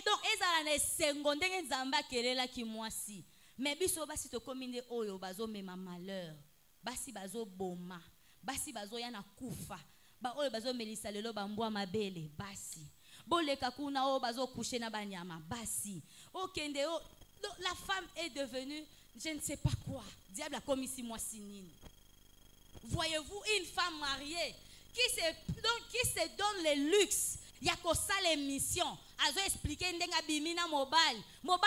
donc ezala na seconde nzamba kelela ki mwasi mais biso basi to kominde oyo bazo mema malheur basi bazo boma basi bazo yana kufa ba oyo bazo melisa lelo bambwa mabele basi boleka kuna o bazo coucher na banyama basi okende o la femme est devenue je ne sais pas quoi diable a commis si mwasi nini. Voyez-vous une femme mariée qui se donne le luxe ya ko sala émission azo expliquer ndenga bimina mobile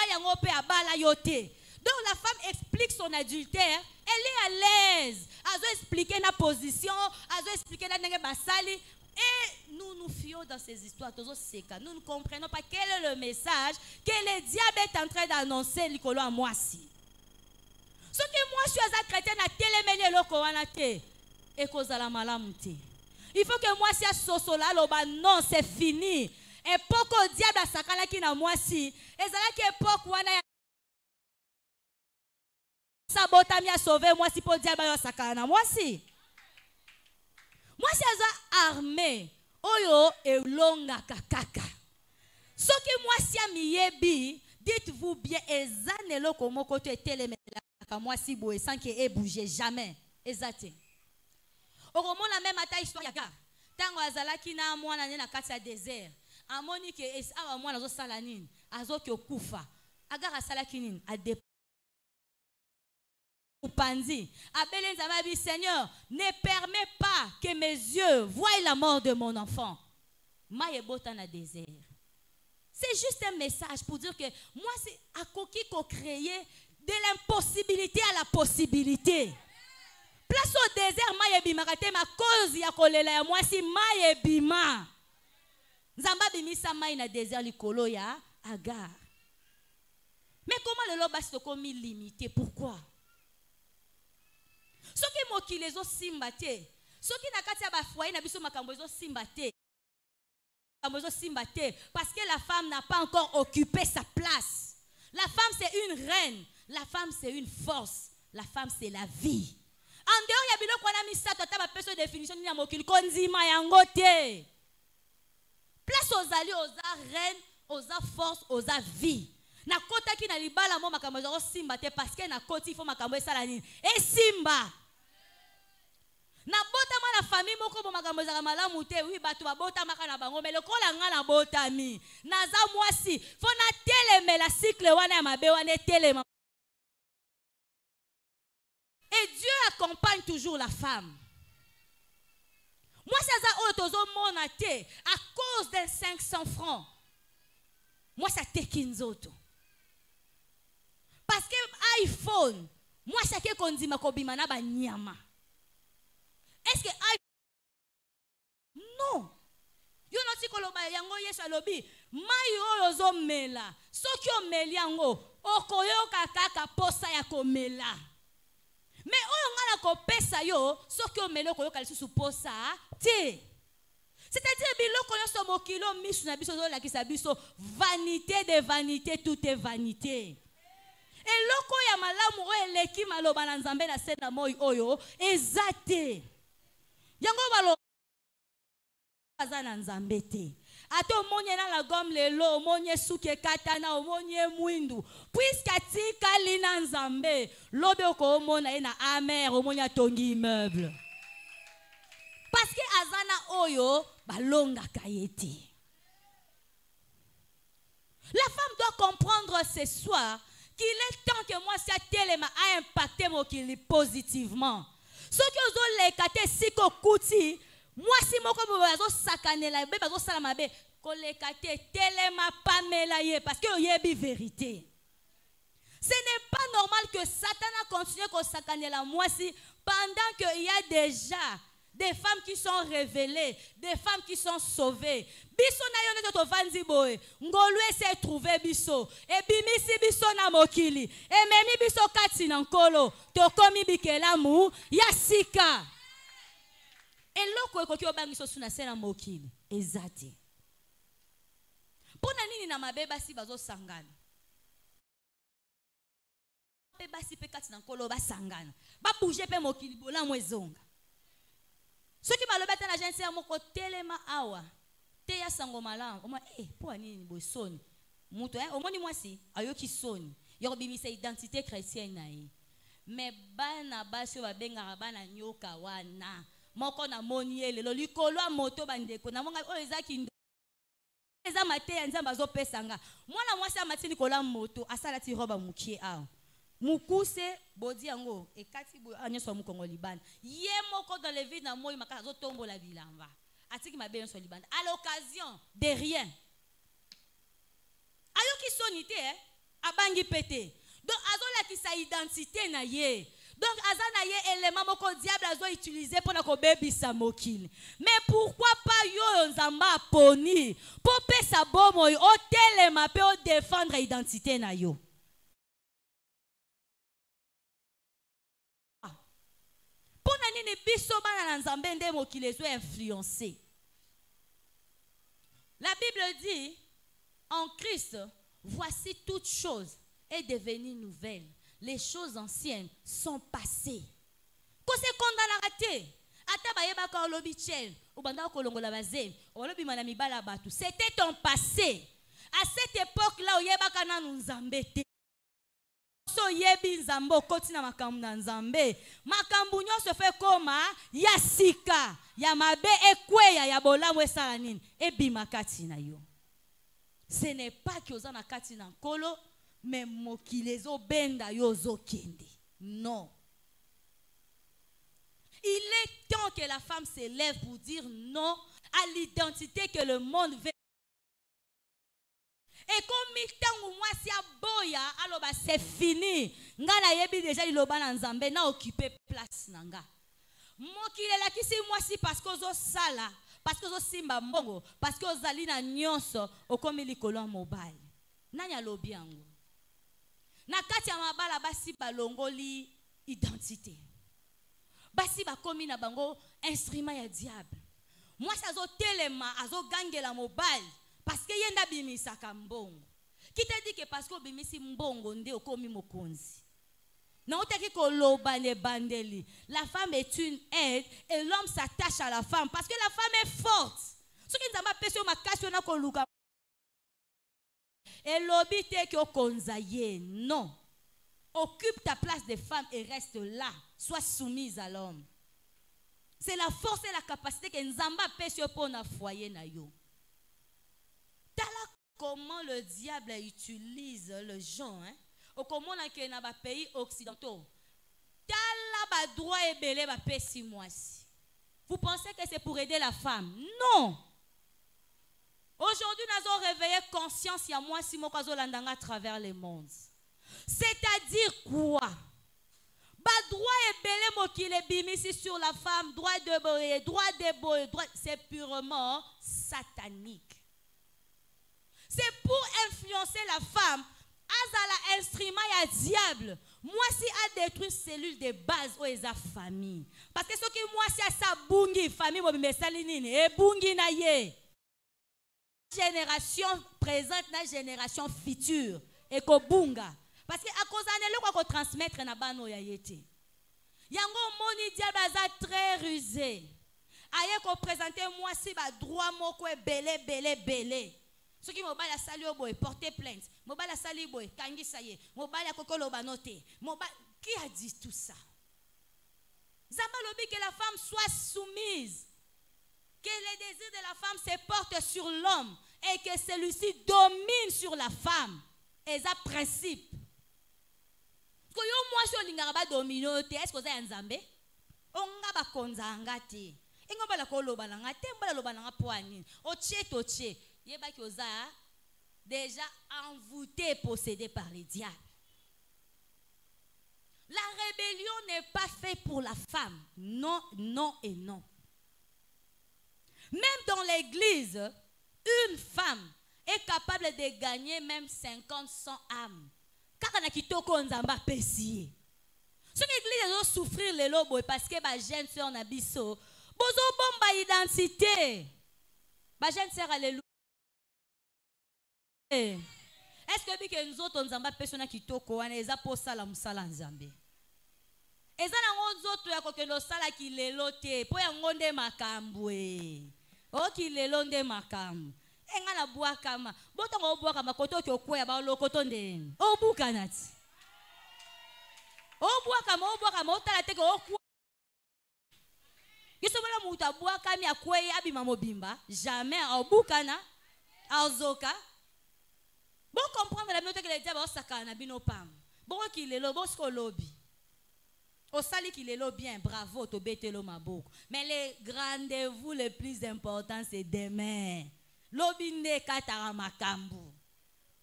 yango pe abala yote. Donc la femme explique son adultère, elle est à l'aise azo expliquer na position azo expliquer na ndenga basali et nous fions dans ces histoires tozo seka nous ne comprenons pas quel est le message que le diable est en train d'annoncer likolo à mwasi. Ce que moi je suis à traiter na telemeli loko wana te e kozala malamu te. Il faut que moi si a sosola loba non c'est fini. Époque au diable sakala ki na moi si. Ezala ki époque wana sabota mi a sauvé moi si po diable yo sakala na moi si. Moi si aza armé oyo e longa kakaka. Ce que moi si a miyebi dites-vous bien ezanelo komo koto etelemela ka moi si boye sans que e bouger jamais. Ezate. Oromo la même ata histoire ya Agar. Tango azalaki na mwana na kati ya désert. Amoni ke awa mwana zo sala nini? Azo ki okufa. Agar asalaki nini? Ade Upanzi. Abele nzamba bi Seigneur, ne permets pas que mes yeux voient la mort de mon enfant. Maïebota na désert. C'est juste un message pour dire que moi c'est à koki ko créer de l'impossibilité à la possibilité. Place au désert, maïebima kate ma cause ya kolela ya moi si maïebima. Nzamba bimisa maï na désert likolo ya Agar. Mais comment le loba s'est commis limité? Pourquoi? Ce qui moki les autres simbate, ce qui n'a qu'à ba foyer na biso makambo les autres simbate. Parce que la femme n'a pas encore occupé sa place. La femme c'est une reine, la femme c'est une force, la femme c'est la vie. En dehors ya biloko wana misato ata ba peso définition ni na mokili konzima yango te. Place aux alliés, aux reines, aux forces, aux vie. Na kota ki na libala mo makambo zo simba te parce que na koti fo makambo esala nini? E simba. Na bota ma na famille moko bo makambo za malamu te, oui batu ba bota maka na bango mais lokola nga na bota mi. Naza mwasi, fo na teleme la cycle wana ya mabe wana telema. Et Dieu accompagne toujours la femme. Moi, ça a autozo monaté à cause des 500 francs. Moi, ça tekinzoto. Parce que iPhone, moi, ça que qu'on dit ma kobimana ba nyama. Est-ce que non? Yo no tikoloba yango Yesu alobi, mai oyo zo mela. Soki o meli yango, okoyoka kaka posa ya komela. Mais oyo ngala ko pesa yo soki o melo ko yoka lisusu posa te. C'est-à-dire biloko nyonso mokilo misu na biso zo lakisa biso vanité de vanité, tout est vanité. Et loko ya malamu oyo eleki maloba na Nzambe na sena moi oyo ezate. Yango balo bazana Nzambe te. Ato monye na la gomme lelo, monye suke katana, monye mwindu. Puisque tika lina Nzambe, lobe oko omona ena amer, omonye tongi immeuble. Parce que azana oyo, balonga kayeti. La femme doit comprendre ce soir qu'il est temps que moi, si télé a impacté mon kili positivement. Ce que vous avez kate siko kuti, moi si moko bozo sakanela be bazo salama be kolekate telema pamela ye parce que yebi vérité. Ce n'est pas normal que Satan a continué à sakanela moi si pendant qu'il y a déjà des femmes qui sont révélées, des femmes qui sont sauvées. Biso na yo neto vanzi boy, ngolwe s'est trouvé biso et bimisi biso na mokili et memi biso kati na nkolo to komi bikelamu ya sika. Eloko ekoki obangiso suna sena mokili ezati. Pona nini na mabeba si bazo sangana? Beba si pe kati na nkolo ba sangana. Ba bouger pe mokili bola mwezonga. Soki balobeta na jense ya moko telema awa. Te ya sango malamu. Oma po nini boy soni. Muto omoni mwasi ayoki soni. Yo bimisa identité chrétienne na ye. Mais bana basi ba benga bana nyoka wana. Moko na moni lelo likolo a moto bandeko na monga oyo ezaki ndo eza mate ya Nzambe azopesanga mwana mwasi amatini kola moto asala ti roba mukie awo mukuse bodi yango ekati bo anyeso mukongo libana ye moko dans les vies na moi makaka zo tombola bilamba atiki mabe nso libana à l'occasion de rien ayoki sonité abangi pété donc azola ki sa identité na ye. Donc, azana ye élément moko diable azo utilisé pour na ko bebisa mokili. Mais pourquoi pas yo nzamba poni pour pesa bomo o telema pe o défendre identité na yo. Pour na nini biso bana na nzambe nde mokili ezo influencer. La Bible dit en Christ, voici toutes choses est devenue nouvelle. Les choses anciennes sont passées. Ko se kondana raté. Ata bayeba ka lobi chel, ou banda ko longola bazé, o lobi manami bala batu. C'était ton passé. À cette époque-là, oyeba kana nzambe te. So yebi nzambo koti na makambu na nzambe. Makambu nyonso fait koma ya sika, ya mabe ekweya ya bolamu esala nini? Ebima kati na yo. Ce n'est pas que ozana kati na nkolo. Mais mokilezo benda yozo kende. Non. Il est temps que la femme s'élève pour dire non à l'identité que le monde veut. Et comme mitangu mwasi aboya aloba c'est fini. Ngana yebi déjà iloba na nzambe na occuper place nanga. Mokile la kisi mwasi parce que zo sala, parce que zo simba mbongo, parce que ozali na nyonso okomi likolo mobile. Nani alobi yango? Na kati ya mabala basi balongoli identité. Basi bakomi na bango instrument ya diable. Moi sazo telema azo gangela mobile parce que yenda bimisa kambongo. Qui t'a dit que parce que bimisi mbongo nde okomi mokonzi. Na otaki ko loba ne bandeli. La femme est une aide et l'homme s'attache à la femme parce que la femme est forte. Ce qui nzamba peso makasi na ko luka. Et lobby te que konzaye. Non. Occupe ta place de femme et reste là. Sois soumise à l'homme. C'est la force et la capacité que Nzamba peut sur pour un foyer na yo. Tala comment le diable utilise le genre, hein? Au comment on a dans les pays occidentaux. Tala ba droit et belé ba paix 6 mois. Vous pensez que c'est pour aider la femme? Non. Aujourd'hui, nous avons réveillé conscience il y a moi si mon kazo landanga à travers le monde. C'est-à-dire quoi? Ba droit et belé mo qui les bimisi sur la femme, droit de boye, c'est purement satanique. C'est pour influencer la femme. Azala instrument ya diable. Moi si a détruit cellule de base ou esa famille. Parce que ce qui moi si a sa bungi famille mo bimesali nini e bungi na ye. Génération présente na génération future et ko bunga. Parce que à cause de quoi qu'on transmettre na bano ya yete. Yango moni diable aza très rusé. Aye ko présenter moi si ba droit moko e belé. Ce qui mobile a sali boy porter plainte. Mobile a sali boy kangi saye. Mobile a kokolo banote. Qui a dit tout ça? Zamba lobi que la femme soit soumise. Que les désirs de la femme se portent sur l'homme et que celui-ci domine sur la femme. Et ça principe. Ko yo moi so lingara ba dominote est-ce que ça nzambe? Onga ba konza ngati. Ingo bala ko loba na ngate mbala loba na poani. Oche. Yeba ki oza déjà envoûté, possédé par les diables. La rébellion n'est pas faite pour la femme. Non, non et non. Même dans l'église, une femme est capable de gagner même 50, 100 âmes. Car on a quitté Konzamba Pessie. Ce que l'église doit souffrir les lobos parce que ma jeune soeur Nabiso, bozo bomba identité. Ma jeune soeur alléluia. Est-ce que nous autres Nzamba persona kitoko wana eza po sala musala Nzambe? Eza na ngozoto ya kokendo sala kilelo te po ya ngonde makambo e. O kilelo nde makambo. Enga na bua kama. Boto ngo bua kama koto ki okwe ba lokoto ndeni. O buka nati. O bua kama otala te ko okwe. Kiso bala muta bua kami akwe abima mobimba. Jamais o buka na. Azoka. Bon comprendre la minute que les diables sakana bino pam. Bon qu'il est lo bon sko lobby. Au sali qu'il est lo bien, bravo to betelo maboko. Mais les rendez-vous les plus importants c'est demain. Lobby ne katara makambu.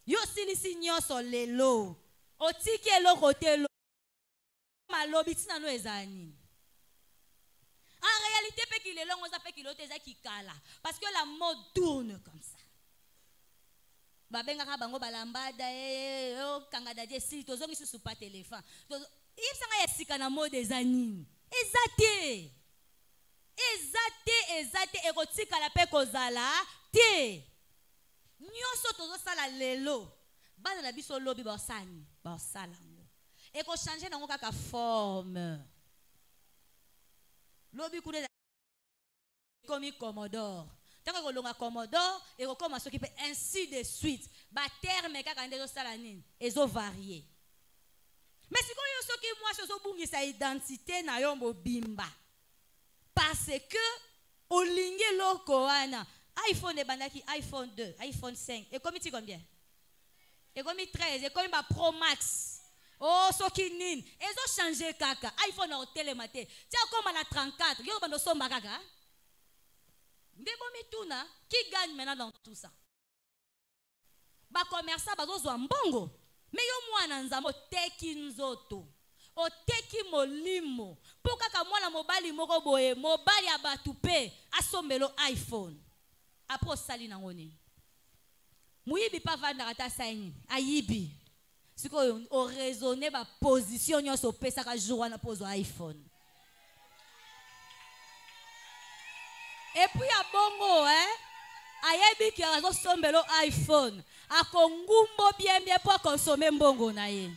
Yo silisi nyoso lelo. Otike lo kote lo. Ma lobby tina no ezani. En réalité pe qu'il est lo on s'appelle qu'il oteza qui kala parce que la mode tourne comme ça. Babenga bango balambada kangada je si tozongi susu pa téléphone ibsanga yesika na mode ezanini ezate erotika la pe kozala te nyoso tozo sala lelo bana na biso lobi ba sala ngo eko changer nango kaka forme lobi kude komi Commodore. Tant que l'on a Commodore et on commence à s'occuper ainsi de suite. Ba terme kaka ndezo salanine ezo varié. Mais si qu'on yo soki moi so bungi sa identité na yo bimba. Parce que olinge loko wana iPhone bandaki iPhone 2, iPhone 5 et comme tu combien? Et comme 13 et comme ba Pro Max. Oh soki nine ezo changer kaka iPhone au télématé. Tiens comme na 34, yo bando somba kaka. Qui gagne maintenant dans tout ça? Ba commerçant bazozwa mbongo. Mais yo mwana nzambo teki nzoto. O teki molimo. Poka ka mwana mobali moko boye, mobali abatupe asombelo iPhone. Apo sali na ngoni. Muyibi pa vanda kata saini. Ayibi. Siko o raisonner ba position nyoso pesa ka jour na pozo iPhone. Et puis à bongo, ayebi ki azo sombelo iPhone. Akongumbo bien pour consommer mbongo na ye.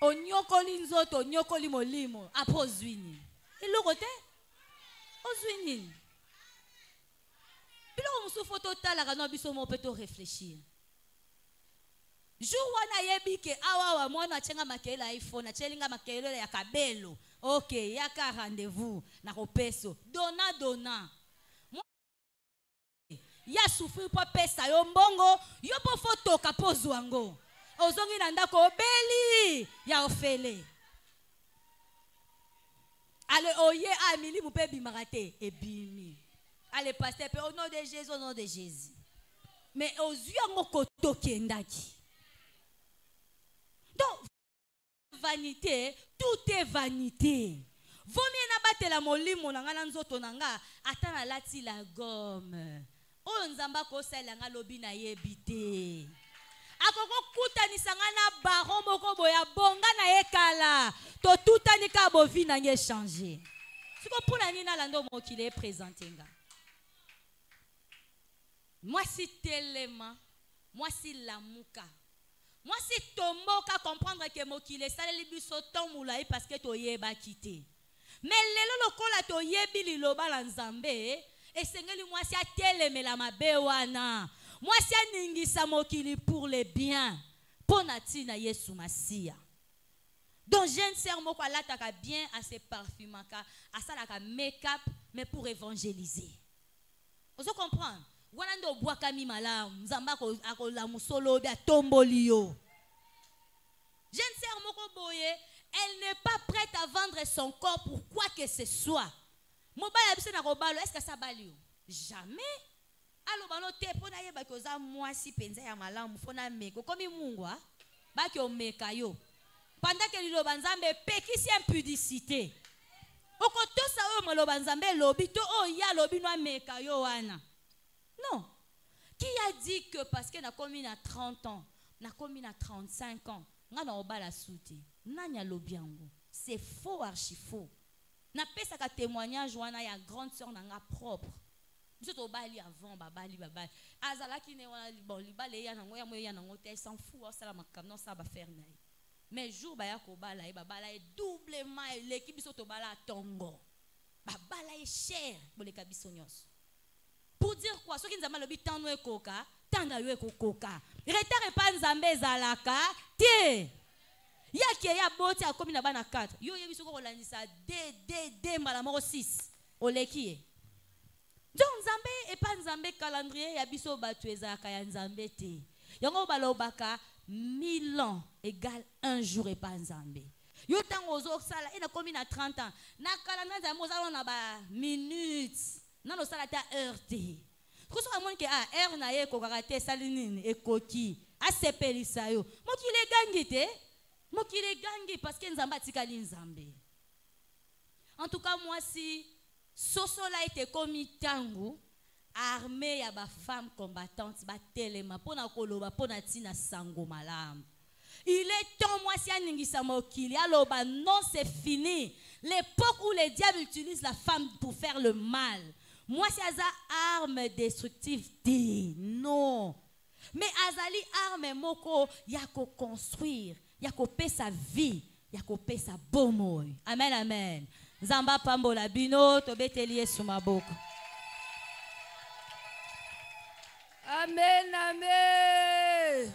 Onyokoli nzoto, onyokoli molimo, apo zwini. Iloko te? Ozwini. Bilo musu photo tala kana biso mo peto réfléchir. jour wana yebike awa mwana chenga makela iPhone achelinga makela ya kabelo. OK, yaka rendez-vous na kopeso. Dona. Ya souffrir po pesa yo mbongo, yo po foto kapozo ango. Ozongi na ndako obeli ya ofele. Ale oye amili mu pe bimarate ebimi. Allez, pasteur, au nom de Jésus, au nom de Jésus. Mais aux yeux, mon koto kendaki. Donc, vanité, tout est vanité. Vaut mieux n'abattre la molimo nanga nzoto nanga, attends la ti la gomme. O nzamba ko sala nga lobi na yebite. Akoko kuta ni sangana baron moko boya bonga na ekala. To tuta ni ka bovi na nge changer. Siko pona ni na lando mokile est présenté nga. Moi si telema, moi si lamuka, moi si tomoka comprendre que mokile saleli biso tomula parce que to yeba quitter. Mais lelo lokola to yebi liloba la nzambe, et sengeli moi si ateleme la mabe wana, moi si aningisa mokili pour le bien, ponati na Yesu Masia. Donc jeune sœur moko alataka bien à se parfumaka, à ça la make-up, mais pour évangéliser. Vous comprenez? Wanando boakami malamu nzamba ko la musolo bia tombolio. Jeune sœur moko boye, elle n'est pas prête à vendre son corps pour quoi que ce soit. Mobala bise na robalo, est-ce que ça balio? Jamais. Allo balo te pona yeba ko za mwasi penza ya malamu fona meko komi mungwa ba ki o meka yo. Pendant que lilo banzambe pekisi impudicité. Okoto sa o mo lo banzambe lobi to o ya lobi no meka yo wana. Non. Qui a dit que parce que na commis à 30 ans, na commis à 35 ans, nga na obala souti. Nanya lobiango. C'est faux, archi faux. Na pesa ka témoignage wana ya grande sœur nanga propre. Nous sommes bali avant babali. Azala ki ne wana bon libale ya nango ya moyo ya nango te s'en fout ça la makam non ça va faire naï. Mais jour ba ya ko bala e babala e doublement l'équipe biso to bala tongo. Babala e cher pour les kabisonyos. Pour dire quoi? Ce qui nous a mal tant nous coca, tant d'ailleurs coca. Retard pas nzambe zalaka, tie. Ya qui ya boti a commis na bana 4. Yo yebiso ko landisa D malamoro 6. Oleki. Donc nzambe et pas nzambe calendrier ya biso batueza ka ya nzambe te. Yango balobaka 1000 ans égale un jour et pas nzambe. Yo tango zo sala ina commis na 30 ans. Na calendrier za mozalo na ba minutes. Non, non, ça la heure. Quand on a dit que heure na ye ko karate salinine e koki a sepelisa yo. Mo ki le gangi parce que nzamba tikali nzambe. En tout cas moi si sosola été commis tangu armée ya ba femme combattante ba telema pona koloba pona tina sango malam. Il est temps moi si aningisa mokili aloba non c'est fini. L'époque où les diables utilisent la femme pour faire le mal. Moi, c'est Aza arme destructive. Non. Mais Azali arme moko, yako construire, yako paix sa vie, yako paix sa bomoy. Amen, amen. Zamba pambola bino, tobeteliye sumaboko. Amen, amen.